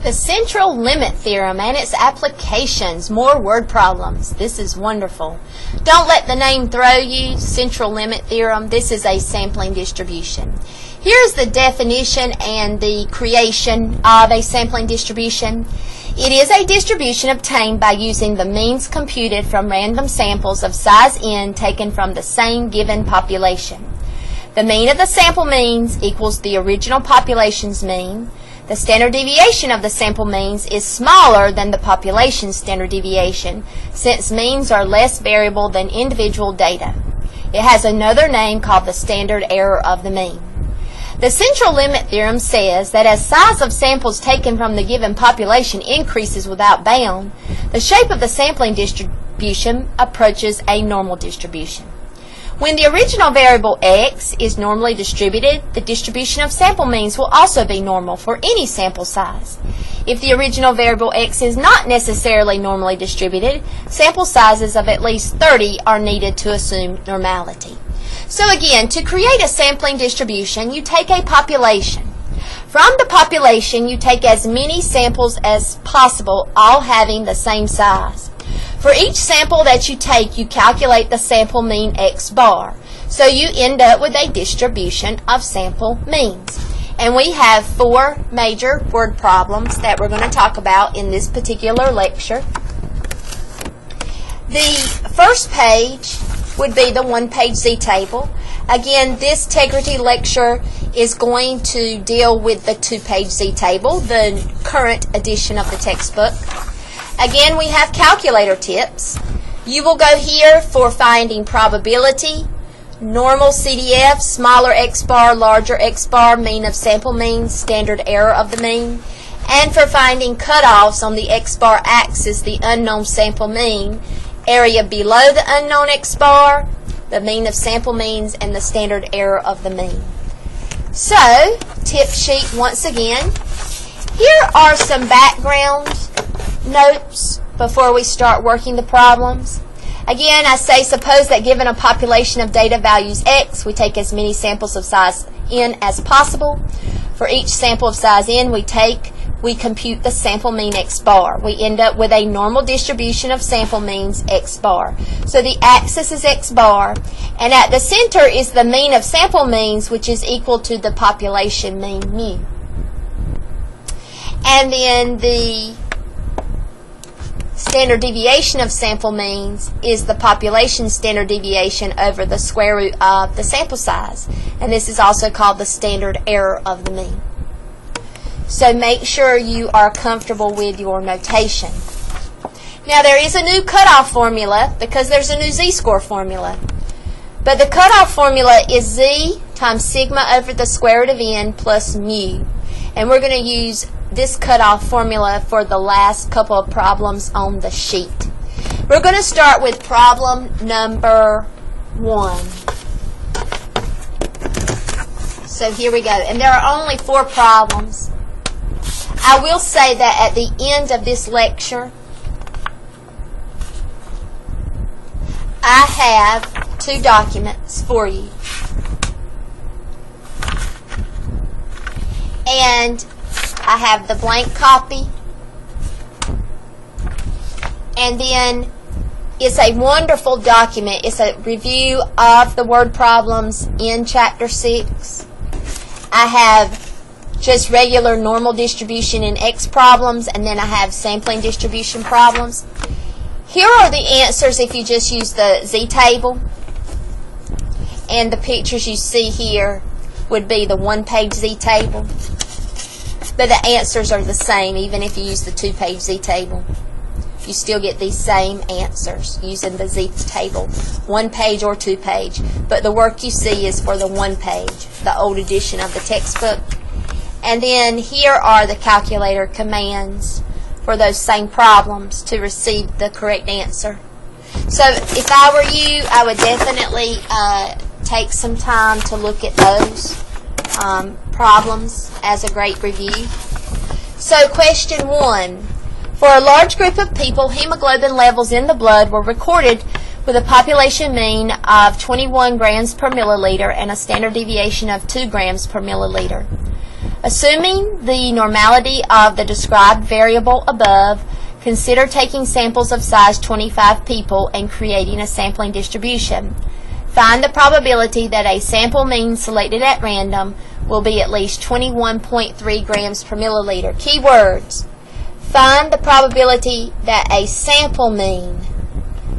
The central limit theorem and its applications, more word problems. This is wonderful. Don't let the name throw you. Central limit theorem, this is a sampling distribution. Here's the definition and the creation of a sampling distribution. It is a distribution obtained by using the means computed from random samples of size n taken from the same given population. The mean of the sample means equals the original population's mean. The standard deviation of the sample means is smaller than the population's standard deviation, since means are less variable than individual data. It has another name called the standard error of the mean. The central limit theorem says that as size of samples taken from the given population increases without bound, the shape of the sampling distribution approaches a normal distribution. When the original variable x is normally distributed, the distribution of sample means will also be normal for any sample size. If the original variable x is not necessarily normally distributed, sample sizes of at least 30 are needed to assume normality. So again, to create a sampling distribution, you take a population. From the population, you take as many samples as possible, all having the same size. For each sample that you take, you calculate the sample mean x bar. So you end up with a distribution of sample means. And we have 4 major word problems that we're going to talk about in this particular lecture. The first page would be the one-page z-table. Again, this Tegrity lecture is going to deal with the 2-page z-table, the current edition of the textbook. Again, we have calculator tips. You will go here for finding probability, normal CDF, smaller x bar, larger x bar, mean of sample means, standard error of the mean, and for finding cutoffs on the x bar axis, the unknown sample mean, area below the unknown x bar, the mean of sample means, and the standard error of the mean. So, tip sheet once again. Here are some background notes before we start working the problems. Again, I say suppose that given a population of data values x, we take as many samples of size n as possible. For each sample of size n we compute the sample mean x bar. We end up with a normal distribution of sample means x bar. So the axis is x bar, and at the center is the mean of sample means, which is equal to the population mean mu. And then the standard deviation of sample means is the population standard deviation over the square root of the sample size. And this is also called the standard error of the mean. So make sure you are comfortable with your notation. Now there is a new cutoff formula because there's a new z-score formula. But the cutoff formula is z times sigma over the square root of n plus mu. And we're going to use this cutoff formula for the last couple of problems on the sheet. We're going to start with problem number 1. So here we go. And there are only 4 problems. I will say that at the end of this lecture, I have 2 documents for you. And I have the blank copy, and then it's a wonderful document. It's a review of the word problems in Chapter 6. I have just regular normal distribution in X problems, and then I have sampling distribution problems. Here are the answers if you just use the z-table, and the pictures you see here would be the one-page z-table. But the answers are the same even if you use the 2-page z-table. You still get these same answers using the z-table, 1-page or 2-page. But the work you see is for the 1-page, the old edition of the textbook. And then here are the calculator commands for those same problems to receive the correct answer. So if I were you, I would definitely take some time to look at those problems as a great review. So question 1. For a large group of people, hemoglobin levels in the blood were recorded with a population mean of 21 grams per milliliter and a standard deviation of 2 grams per milliliter. Assuming the normality of the described variable above, consider taking samples of size 25 people and creating a sampling distribution. Find the probability that a sample mean selected at random will be at least 21.3 grams per milliliter. Keywords. Find the probability that a sample mean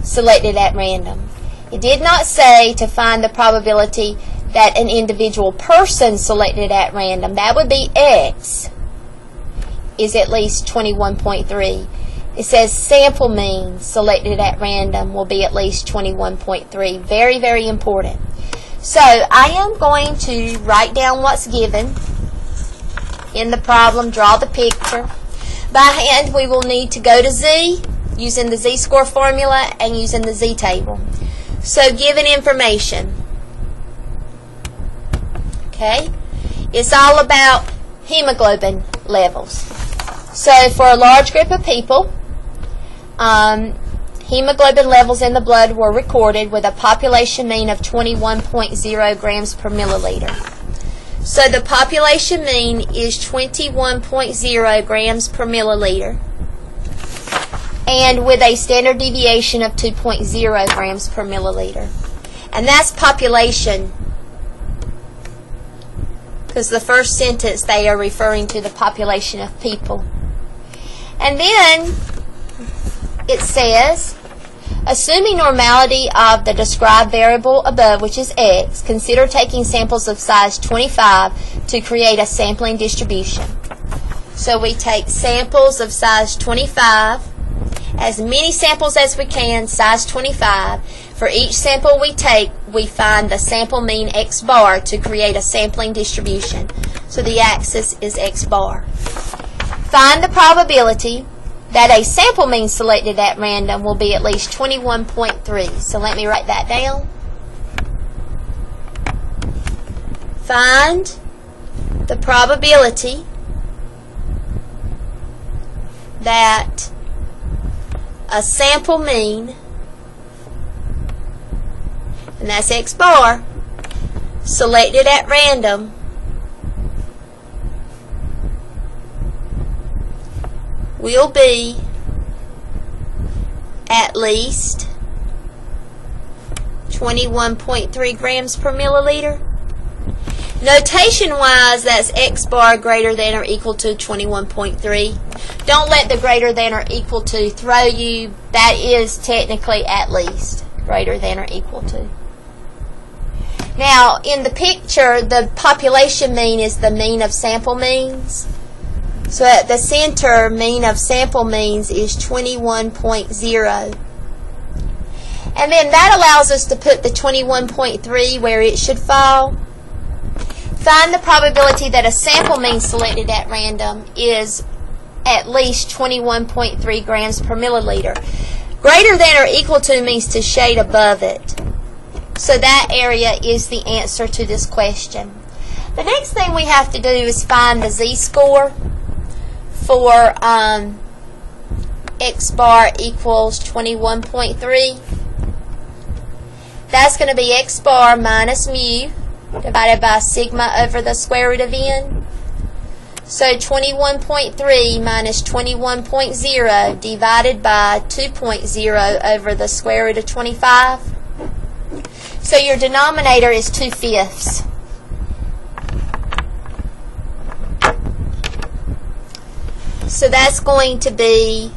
selected at random. It did not say to find the probability that an individual person selected at random, that would be X, is at least 21.3. It says sample mean selected at random will be at least 21.3. Very, very important. So I am going to write down what's given in the problem, draw the picture. By hand, we will need to go to Z using the Z-score formula and using the Z-table. So given information. Okay? It's all about hemoglobin levels. So for a large group of people, hemoglobin levels in the blood were recorded with a population mean of 21.0 grams per milliliter. So the population mean is 21.0 grams per milliliter, and with a standard deviation of 2.0 grams per milliliter. And that's population, because the first sentence they are referring to the population of people. And then it says, assuming normality of the described variable above, which is X, consider taking samples of size 25 to create a sampling distribution. So we take samples of size 25, as many samples as we can, size 25. For each sample we take, we find the sample mean X bar to create a sampling distribution. So the axis is X bar. Find the probability that a sample mean selected at random will be at least 21.3. So let me write that down. Find the probability that a sample mean, and that's X bar, selected at random will be at least 21.3 grams per milliliter. Notation-wise, that's X bar greater than or equal to 21.3. Don't let the greater than or equal to throw you. That is technically at least greater than or equal to. Now, in the picture, the population mean is the mean of sample means. So at the center, mean of sample means is 21.0. And then that allows us to put the 21.3 where it should fall. Find the probability that a sample mean selected at random is at least 21.3 grams per milliliter. Greater than or equal to means to shade above it. So that area is the answer to this question. The next thing we have to do is find the Z-score for X bar equals 21.3. That's going to be X bar minus mu divided by sigma over the square root of n. So 21.3 minus 21.0 divided by 2.0 over the square root of 25. So your denominator is 2/5. So that's going to be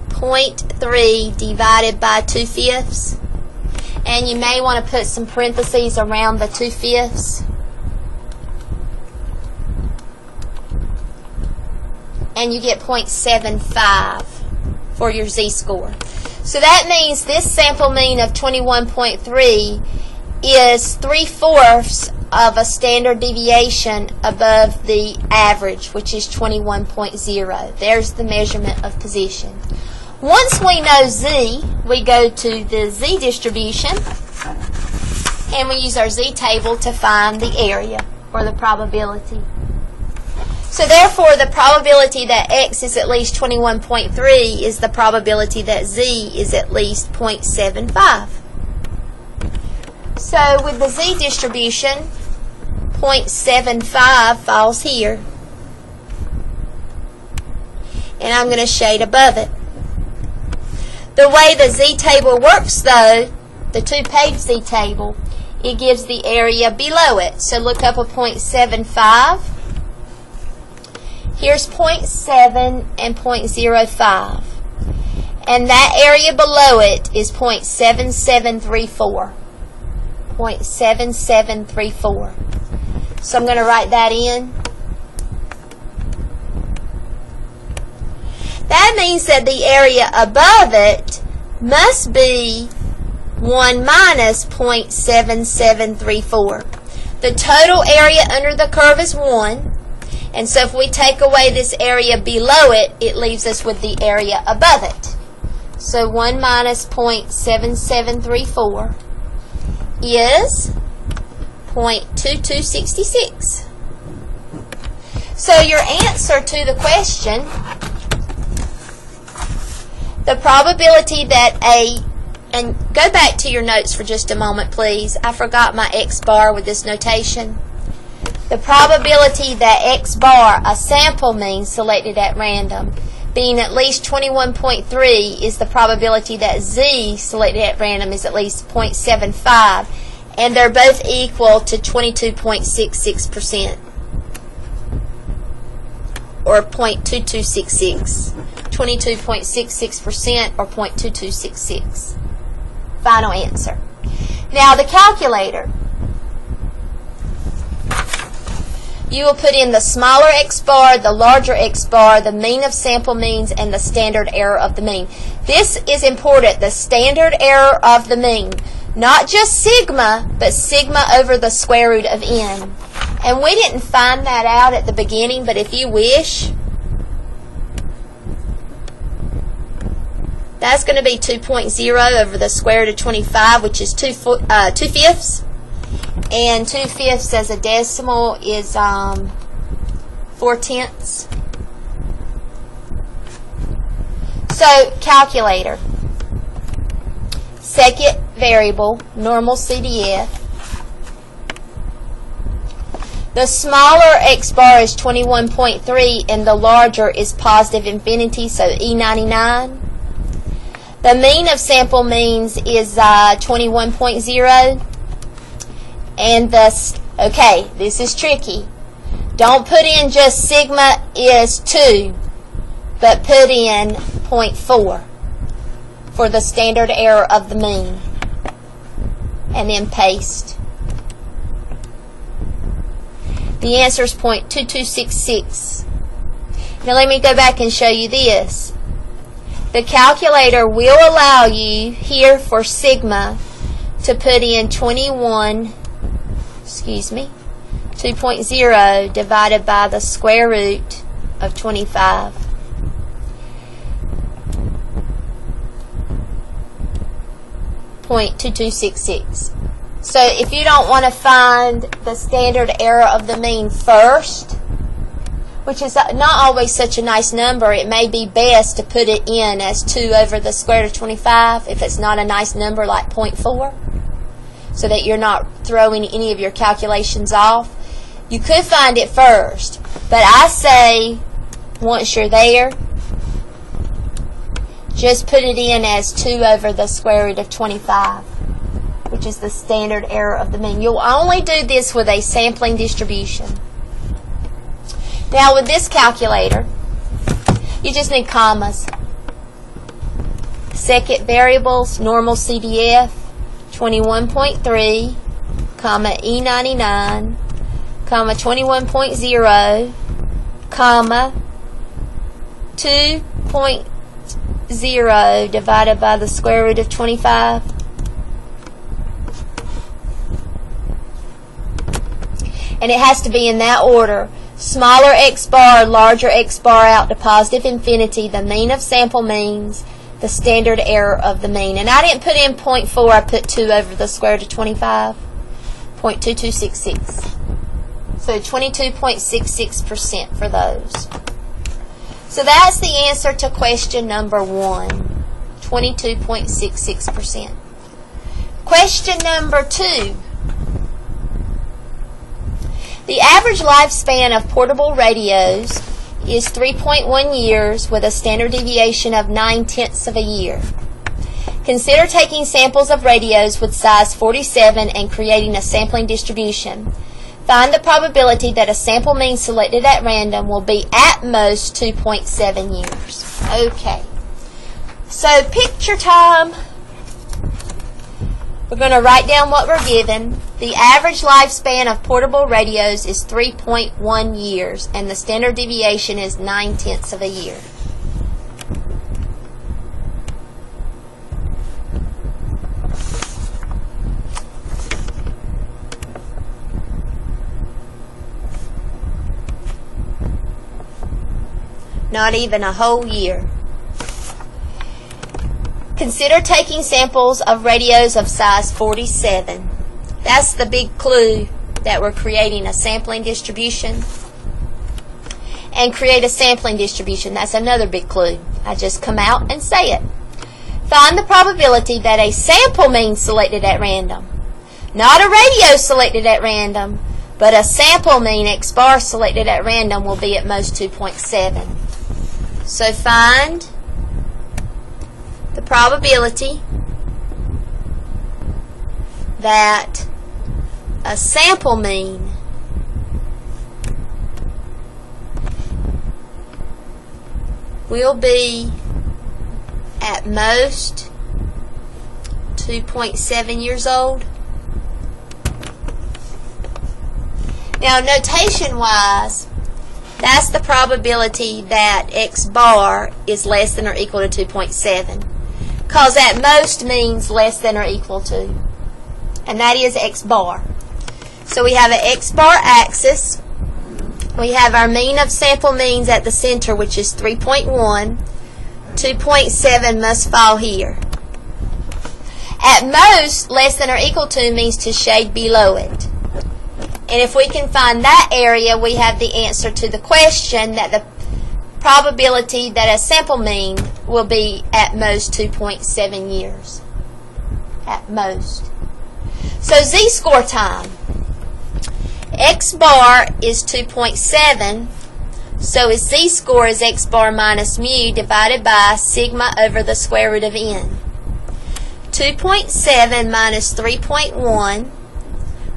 0.3 divided by 2/5. And you may want to put some parentheses around the 2/5. And you get 0.75 for your Z-score. So that means this sample mean of 21.3 is 3/4 of a standard deviation above the average, which is 21.0. There's the measurement of position. Once we know Z, we go to the Z distribution, and we use our Z table to find the area, or the probability. So therefore, the probability that X is at least 21.3 is the probability that Z is at least 0.75. So with the Z distribution, 0.75 falls here. and I'm going to shade above it. The way the Z-table works, though, the two-page Z-table, it gives the area below it. So look up a 0.75. Here's 0.7 and 0.05. And that area below it is 0.7734. 0.7734. So I'm going to write that in. That means that the area above it must be 1 minus 0.7734. The total area under the curve is 1. And so if we take away this area below it, it leaves us with the area above it. So 1 minus 0.7734 is 0.2266. So your answer to the question, the probability that and go back to your notes for just a moment, please. I forgot my X bar with this notation. The probability that X bar, a sample mean selected at random, being at least 21.3 is the probability that Z selected at random is at least 0.75, and they're both equal to 22.66%, or 0.2266. 22.66% or 0.2266. Final answer. Now the calculator. You will put in the smaller X bar, the larger X bar, the mean of sample means, and the standard error of the mean. This is important, the standard error of the mean. Not just sigma, but sigma over the square root of n. And we didn't find that out at the beginning, but if you wish, that's going to be 2.0 over the square root of 25, which is 2 fifths. And 2 fifths as a decimal is 4 tenths. So, calculator. Second variable, normal CDF. The smaller X bar is 21.3 and the larger is positive infinity, so E99. The mean of sample means is 21.0. And okay, this is tricky. Don't put in just sigma is 2, but put in 0.4 for the standard error of the mean. And then paste. The answer is 0.2266. Now let me go back and show you this. The calculator will allow you here for sigma to put in 2.0 divided by the square root of 25. .2266. So if you don't want to find the standard error of the mean first, which is not always such a nice number, it may be best to put it in as 2 over the square root of 25 if it's not a nice number like 0.4, so that you're not throwing any of your calculations off. You could find it first, but I say once you're there, just put it in as 2 over the square root of 25, which is the standard error of the mean. You'll only do this with a sampling distribution. Now with this calculator, you just need commas. Second variables, normal CDF, 21.3, comma E99, comma 21.0, comma 2.0 divided by the square root of 25. And it has to be in that order. Smaller X bar, larger X bar out to positive infinity, the mean of sample means, the standard error of the mean. And I didn't put in 0.4, I put 2 over the square root of 25, 0.2266. So 22.66% for those. So that's the answer to question number 1, 22.66%. Question number 2. The average lifespan of portable radios is 3.1 years with a standard deviation of 9/10 of a year. Consider taking samples of radios with size 47 and creating a sampling distribution. Find the probability that a sample mean selected at random will be at most 2.7 years. Okay, so picture time. We're going to write down what we're given. The average lifespan of portable radios is 3.1 years, and the standard deviation is 9/10 of a year. Not even a whole year. Consider taking samples of radios of size 47. That's the big clue that we're creating a sampling distribution. And create a sampling distribution. That's another big clue. I just come out and say it. Find the probability that a sample mean selected at random. Not a radio selected at random, but a sample mean X bar selected at random will be at most 2.7. So find the probability that a sample mean will be at most 2.7 years old. Now, notation-wise, that's the probability that X bar is less than or equal to 2.7. Because at most means less than or equal to. And that is X bar. So we have an X bar axis. We have our mean of sample means at the center, which is 3.1. 2.7 must fall here. At most, less than or equal to means to shade below it. And if we can find that area, we have the answer to the question that the probability that a sample mean will be at most 2.7 years. At most. So z-score time. X bar is 2.7, so its z-score is X bar minus mu divided by sigma over the square root of n. 2.7 minus 3.1,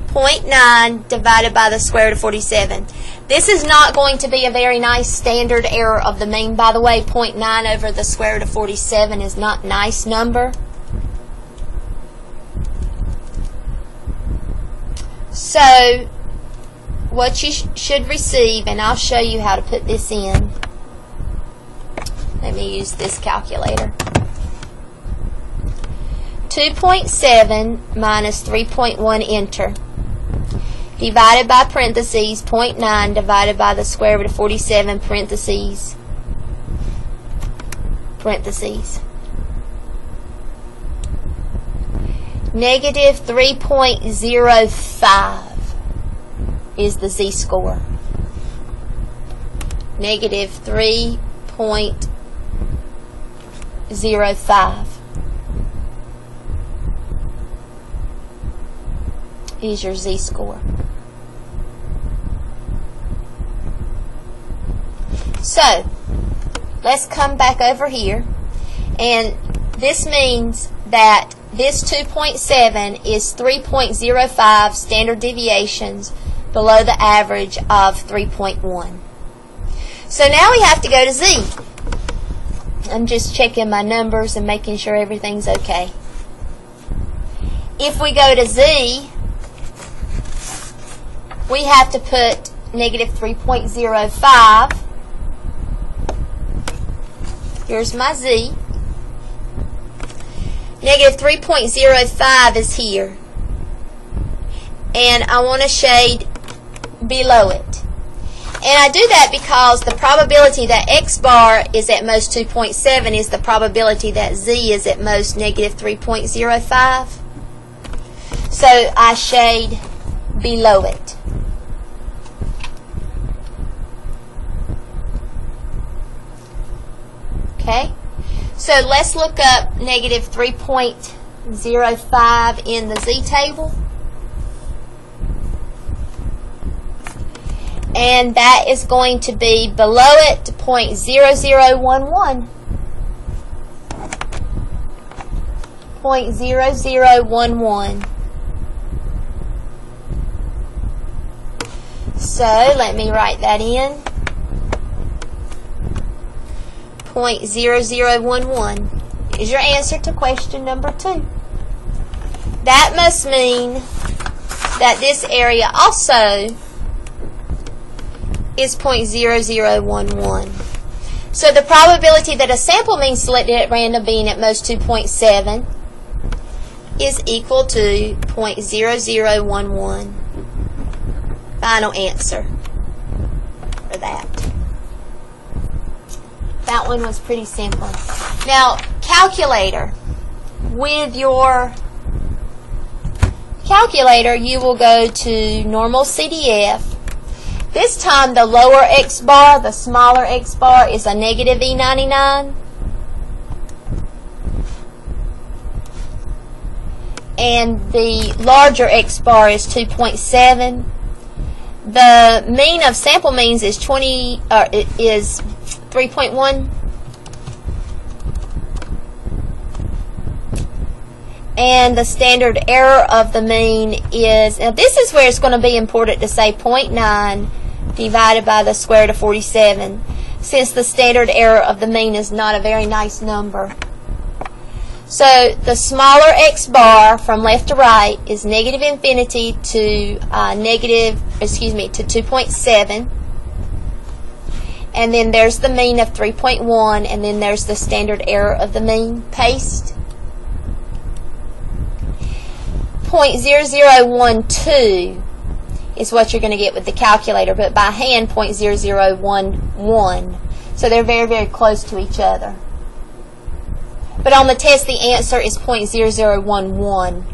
0.9 divided by the square root of 47. This is not going to be a very nice standard error of the mean. By the way, 0.9 over the square root of 47 is not a nice number. So, what you should receive, and I'll show you how to put this in. Let me use this calculator. 2.7 minus 3.1, enter. Divided by parentheses, 0.9 divided by the square root of 47, parentheses. Negative 3.05 is the z-score. Negative 3.05 is your z-score. So, let's come back over here, and this means that this 2.7 is 3.05 standard deviations below the average of 3.1. So now we have to go to Z. I'm just checking my numbers and making sure everything's okay. If we go to Z, we have to put negative 3.05. Here's my Z. Negative 3.05 is here. And I want to shade below it. And I do that because the probability that X bar is at most 2.7 is the probability that Z is at most negative 3.05. So I shade below it. Okay? So let's look up negative 3.05 in the Z table. And that is going to be below it, 0.0011. 0.0011. So let me write that in. 0.0011 is your answer to question number 2. That must mean that this area also is 0.0011. So the probability that a sample mean selected at random being at most 2.7 is equal to 0.0011. Final answer for that. That one was pretty simple. Now, calculator. With your calculator, you will go to normal CDF. This time, the lower X bar, the smaller X bar, is a negative E99. And the larger X bar is 2.7. The mean of sample means is 3.1. And the standard error of the mean is, now this is where it's going to be important to say 0.9 divided by the square root of 47, since the standard error of the mean is not a very nice number. So the smaller X bar from left to right is negative infinity to to 2.7. And then there's the mean of 3.1, and then there's the standard error of the mean. Paste. 0.0012 is what you're going to get with the calculator, but by hand 0.0011. So they're very, very close to each other. But on the test, the answer is 0.0011.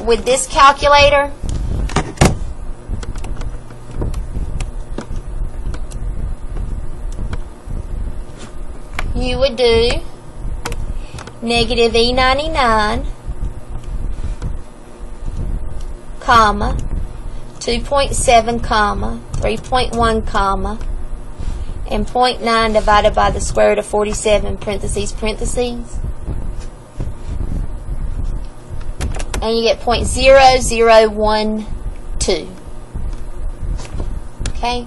With this calculator, you would do negative E99, comma, 2.7, comma, 3.1, comma, and 0.9 divided by the square root of 47, parentheses, parentheses. And you get 0.0012. Okay?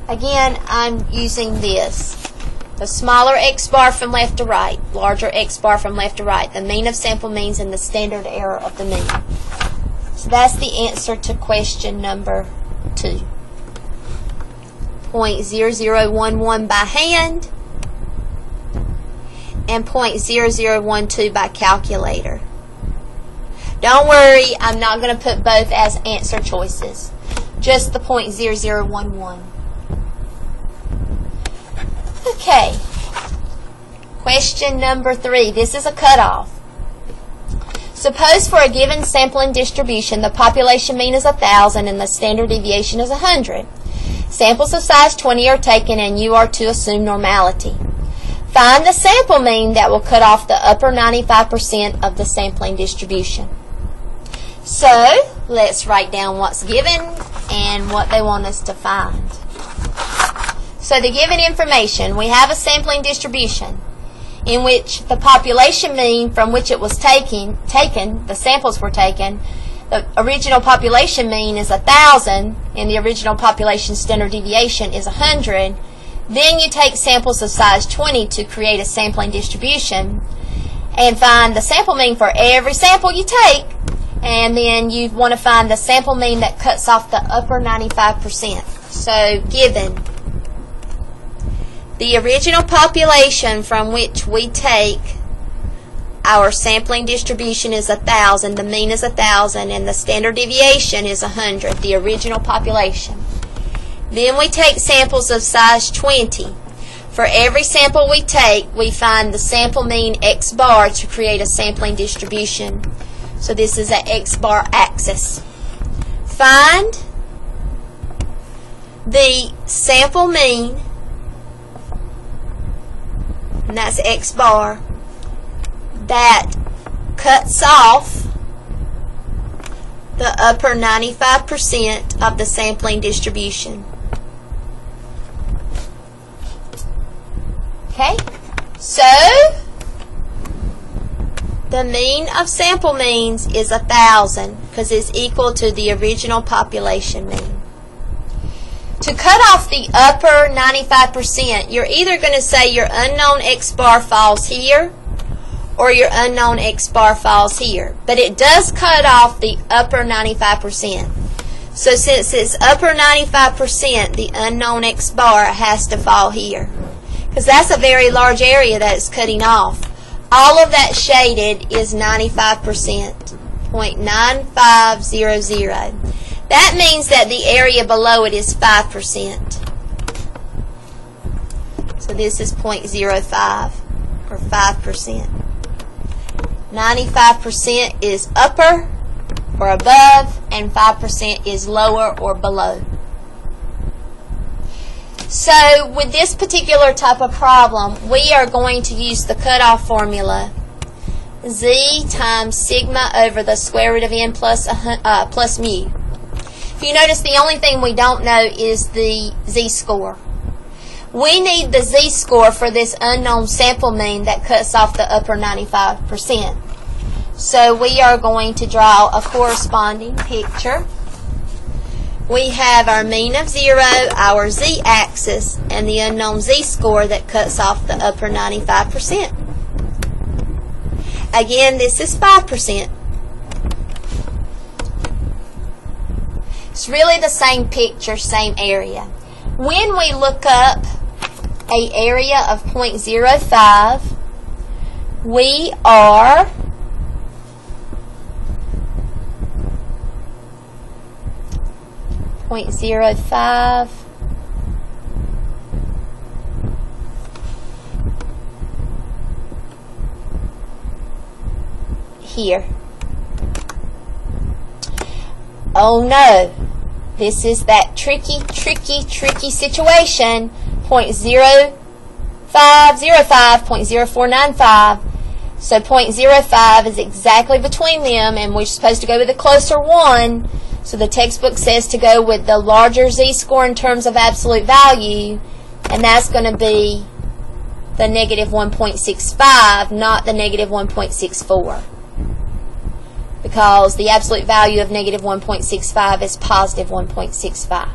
Again, I'm using this. The smaller X bar from left to right, larger X bar from left to right, the mean of sample means, and the standard error of the mean. So that's the answer to question number 2. 0.0011 by hand and 0.0012 by calculator. Don't worry, I'm not going to put both as answer choices. Just the 0.0011. Okay. Question number 3. This is a cutoff. Suppose for a given sampling distribution, the population mean is 1,000 and the standard deviation is 100. Samples of size 20 are taken and you are to assume normality. Find the sample mean that will cut off the upper 95% of the sampling distribution. So, let's write down what's given and what they want us to find. So the given information, we have a sampling distribution in which the population mean from which it was taken, the samples were taken, the original population mean is 1,000 and the original population standard deviation is 100. Then you take samples of size 20 to create a sampling distribution and find the sample mean for every sample you take, and then you want to find the sample mean that cuts off the upper 95%. So given the original population from which we take our sampling distribution is 1,000, the mean is 1,000, and the standard deviation is 100, the original population. Then we take samples of size 20. For every sample we take, we find the sample mean X bar to create a sampling distribution. So this is an X bar axis. Find the sample mean, and that's X bar, that cuts off the upper 95% of the sampling distribution. Okay, so the mean of sample means is 1,000 because it's equal to the original population mean. To cut off the upper 95%, you're either going to say your unknown X bar falls here or your unknown X bar falls here. But it does cut off the upper 95%. So since it's upper 95%, the unknown X bar has to fall here, because that's a very large area that it's cutting off. All of that shaded is 95%, 0.9500. That means that the area below it is 5%. So this is 0.05 or 5%. 95% is upper or above, and 5% is lower or below. So with this particular type of problem, we are going to use the cutoff formula, z times sigma over the square root of n plus mu. If you notice, the only thing we don't know is the z-score. We need the z-score for this unknown sample mean that cuts off the upper 95%. So we are going to draw a corresponding picture. We have our mean of 0, our z-axis, and the unknown z-score that cuts off the upper 95%. Again, this is 5%. It's really the same picture, same area. When we look up an area of 0.05, we are .05 here. Oh no, this is that tricky situation, 0.0505, 0.0495. So 0.05 is exactly between them, and we're supposed to go with the closer one. So the textbook says to go with the larger z-score in terms of absolute value, and that's going to be the negative 1.65, not the negative 1.64. Because the absolute value of negative 1.65 is positive 1.65.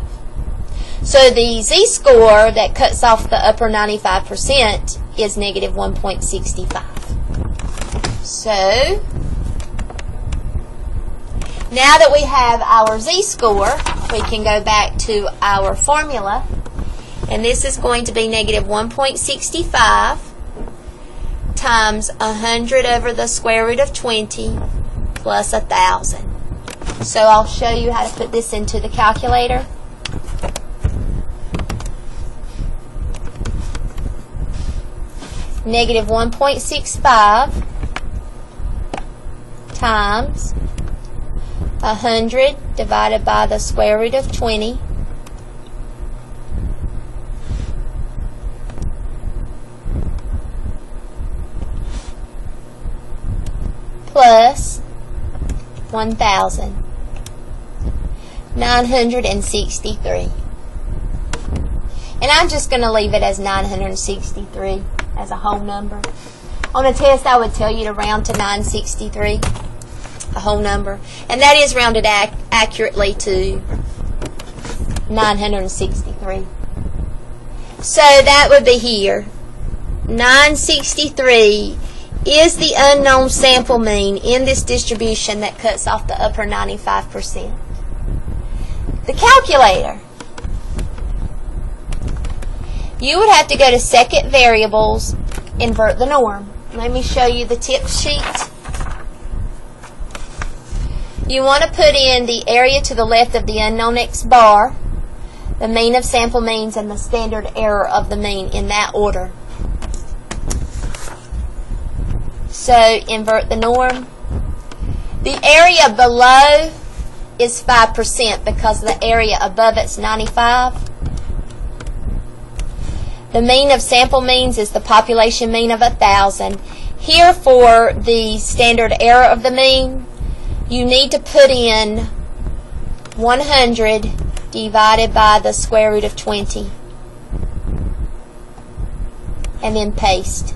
So the z-score that cuts off the upper 95% is negative 1.65. So now that we have our z-score, we can go back to our formula, and this is going to be negative 1.65 times 100 over the square root of 20 plus 1,000. So I'll show you how to put this into the calculator. Negative 1.65 times 100 divided by the square root of 20 plus 1,000, 963. And I'm just going to leave it as 963 as a whole number. On a test, I would tell you to round to 963. A whole number, and that is rounded accurately to 963. So that would be here. 963 is the unknown sample mean in this distribution that cuts off the upper 95%. The calculator. You would have to go to second variables, invert the norm. Let me show you the tip sheet. You want to put in the area to the left of the unknown X bar, the mean of sample means, and the standard error of the mean in that order. So invert the norm. The area below is 5% because the area above it's 95. The mean of sample means is the population mean of 1,000. Here for the standard error of the mean, you need to put in 100 divided by the square root of 20 and then paste.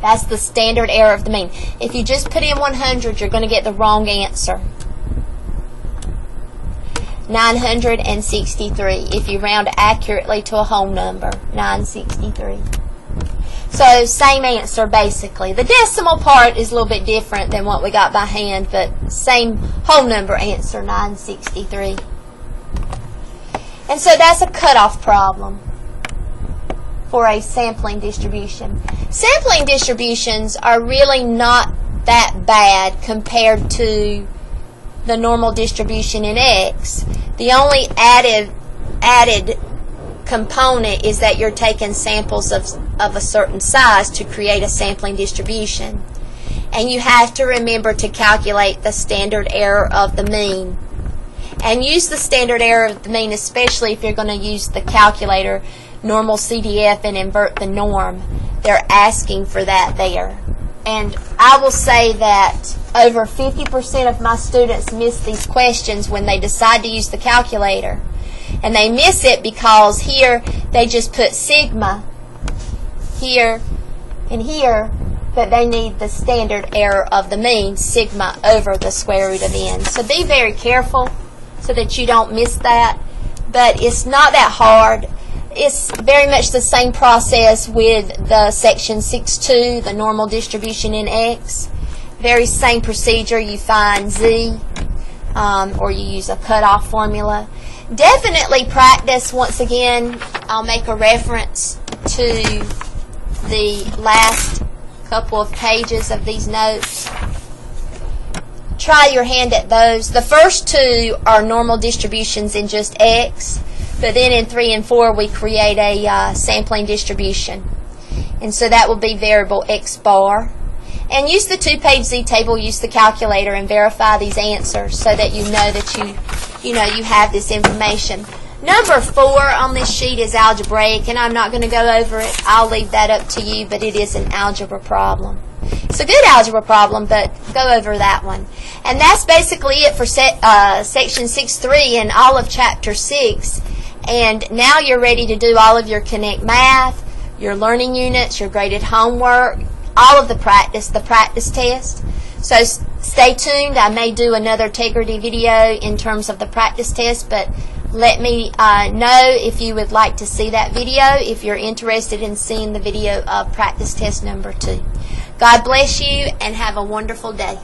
That's the standard error of the mean. If you just put in 100, you're going to get the wrong answer. 963 if you round accurately to a whole number. 963. So same answer basically. The decimal part is a little bit different than what we got by hand, but same whole number answer, 963. And so that's a cutoff problem for a sampling distribution. Sampling distributions are really not that bad compared to the normal distribution in X. The only added component is that you're taking samples of a certain size to create a sampling distribution. And you have to remember to calculate the standard error of the mean. And use the standard error of the mean, especially if you're going to use the calculator, normal CDF, and invert the norm. They're asking for that there. And I will say that over 50% of my students miss these questions when they decide to use the calculator. And they miss it because here they just put sigma here and here, but they need the standard error of the mean, sigma over the square root of n. So be very careful so that you don't miss that. But it's not that hard. It's very much the same process with the section 6.2, the normal distribution in X. Very same procedure. You find Z, or you use a cutoff formula. Definitely practice. Once again, I'll make a reference to the last couple of pages of these notes. Try your hand at those. The first two are normal distributions in just X. But then in 3 and 4, we create a sampling distribution. And so that will be variable X bar. And use the 2-page Z table, use the calculator, and verify these answers so that you know that you have this information. Number 4 on this sheet is algebraic, and I'm not going to go over it. I'll leave that up to you, but it is an algebra problem. It's a good algebra problem, but go over that one. And that's basically it for section 6.3 and all of chapter 6. And now you're ready to do all of your Connect Math, your learning units, your graded homework, all of the practice test. So stay tuned. I may do another Tegrity video in terms of the practice test, but let me know if you would like to see that video, if you're interested in seeing the video of practice test number 2. God bless you and have a wonderful day.